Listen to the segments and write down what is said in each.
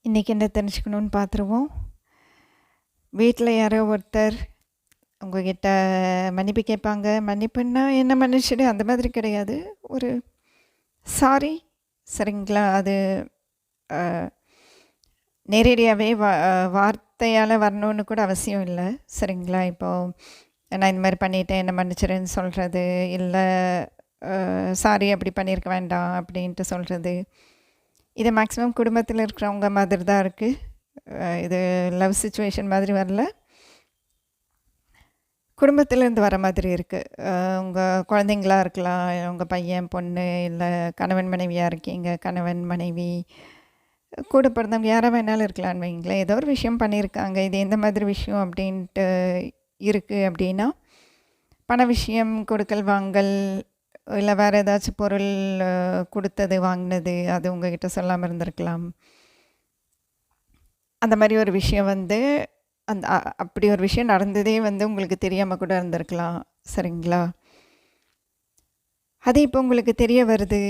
இன்றைக்கி என்ன தெரிஞ்சுக்கணுன்னு பார்த்துருவோம். வீட்டில் யாரோ ஒருத்தர் உங்ககிட்ட மன்னிப்பு கேட்பாங்க. மன்னிப்புன்னா என்ன மன்னிச்சிடு அந்த மாதிரி கிடையாது. ஒரு சாரி, சரிங்களா? அது நேரடியாகவே வார்த்தையால் வரணுன்னு கூட அவசியம் இல்லை, சரிங்களா? இப்போது நான் இந்த மாதிரி பண்ணிட்டேன், என்ன மன்னிச்சிடுன்னு சொல்கிறது, இல்லை சாரி அப்படி பண்ணியிருக்க வேண்டாம் அப்படின்ட்டு சொல்கிறது. இது மேக்ஸிமம் குடும்பத்தில் இருக்கிறவங்க மாதிரி தான் இருக்குது. இது லவ் சிச்சுவேஷன் மாதிரி வரல, குடும்பத்திலேருந்து வர மாதிரி இருக்குது. உங்கள் குழந்தைங்களா இருக்கலாம், உங்கள் பையன் பொண்ணு, இல்லை கணவன் மனைவியாக இருக்கீங்க, கணவன் மனைவி, கூட பிறந்தவங்க யாராக வேணாலும் இருக்கலான்னு வைங்களேன். ஏதோ ஒரு விஷயம் பண்ணியிருக்காங்க, இது எந்த மாதிரி விஷயம் அப்படின்ட்டு இருக்குது அப்படின்னா, பண விஷயம், கொடுக்கல் வாங்கல், இல்லை வேறு ஏதாச்சும் பொருள் கொடுத்தது வாங்கினது, அது உங்ககிட்ட சொல்லாமல் இருந்திருக்கலாம். அந்த மாதிரி ஒரு விஷயம் அந்த அப்படி ஒரு விஷயம் நடந்ததே உங்களுக்கு தெரியாமல் கூட இருந்திருக்கலாம், சரிங்களா? அது இப்போ உங்களுக்கு தெரிய வருது,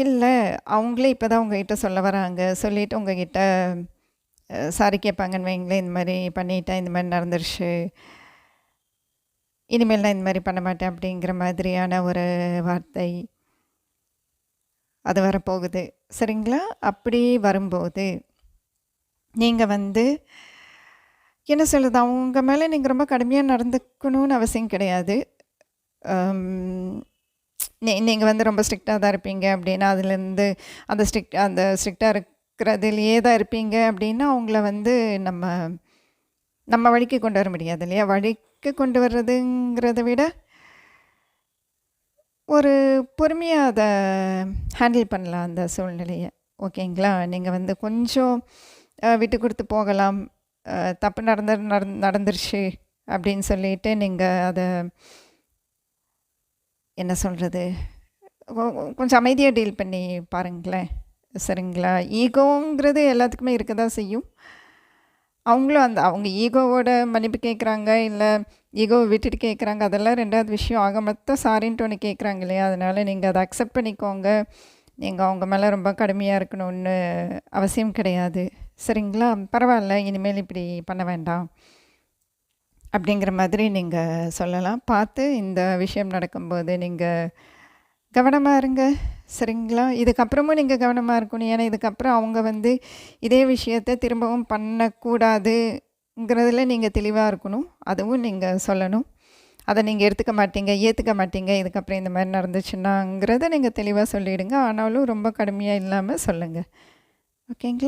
இல்லை அவங்களே இப்போ தான் உங்ககிட்ட சொல்ல வராங்க, சொல்லிவிட்டு உங்ககிட்ட சாரி கேட்பாங்கன்னு வைங்களேன். இந்த மாதிரி பண்ணிட்டேன், இந்த மாதிரி நடந்துருச்சு, இனிமேல் நான் இந்த மாதிரி பண்ண மாட்டேன் அப்படிங்கிற மாதிரியான ஒரு வார்த்தை அது வரப்போகுது, சரிங்களா? அப்படி வரும்போது நீங்கள் என்ன சொல்கிறது, அவங்க மேலே நீங்கள் ரொம்ப கடுமையாக நடந்துக்கணும்னு அவசியம் கிடையாது. நீங்கள் ரொம்ப ஸ்ட்ரிக்டாக தான் இருப்பீங்க அப்படின்னா, அதுலேருந்து அந்த ஸ்ட்ரிக்டாக இருக்கிறதுலையே தான் இருப்பீங்க அப்படின்னா, அவங்கள நம்ம வழிக்கு கொண்டு வர முடியாது இல்லையா? வழிக்கு கொண்டு வர்றதுங்கிறத விட ஒரு பொறுமையாக அதை ஹேண்டில் பண்ணலாம் அந்த சூழ்நிலையை, ஓகேங்களா? நீங்கள் கொஞ்சம் விட்டு கொடுத்து போகலாம். தப்பு நடந்துருச்சு அப்படின்னு சொல்லிட்டு நீங்கள் அதை என்ன சொல்கிறது, கொஞ்சம் அமைதியாக டீல் பண்ணி பாருங்களேன், சரிங்களா? ஈகோங்கிறது எல்லாத்துக்குமே இருக்க தான் செய்யும். அவங்களும் அவங்க ஈகோவோட மன்னிப்பு கேட்குறாங்க, இல்லை ஈகோவை விட்டுட்டு கேட்குறாங்க, அதெல்லாம் ரெண்டாவது விஷயம். ஆக மொத்தம் சாரின்ட்டு ஒன்று கேட்குறாங்க இல்லையா? அதனால் நீங்கள் அதை அக்செப்ட் பண்ணிக்கோங்க. நீங்கள் அவங்க மேலே ரொம்ப கடுமையாக இருக்கணும்னு அவசியம் கிடையாது, சரிங்களா? பரவாயில்ல, இனிமேல் இப்படி பண்ண வேண்டாம் அப்படிங்கிற மாதிரி நீங்கள் சொல்லலாம். பார்த்து இந்த விஷயம் நடக்கும்போது நீங்கள் கவனமாக இருங்க, சரிங்களா? இதுக்கப்புறமும் நீங்கள் கவனமாக இருக்கணும். ஏன்னா இதுக்கப்புறம் அவங்க இதே விஷயத்தை திரும்பவும் பண்ணக்கூடாதுங்கிறதுல நீங்கள் தெளிவாக இருக்கணும். அதுவும் நீங்கள் சொல்லணும். அதை நீங்கள் ஏற்றுக்க மாட்டீங்க, இதுக்கப்புறம் இந்த மாதிரி நடந்துச்சுன்னாங்கிறத நீங்கள் தெளிவாக சொல்லிவிடுங்க. ஆனாலும் ரொம்ப கடுமையாக இல்லாமல் சொல்லுங்கள், ஓகேங்களா?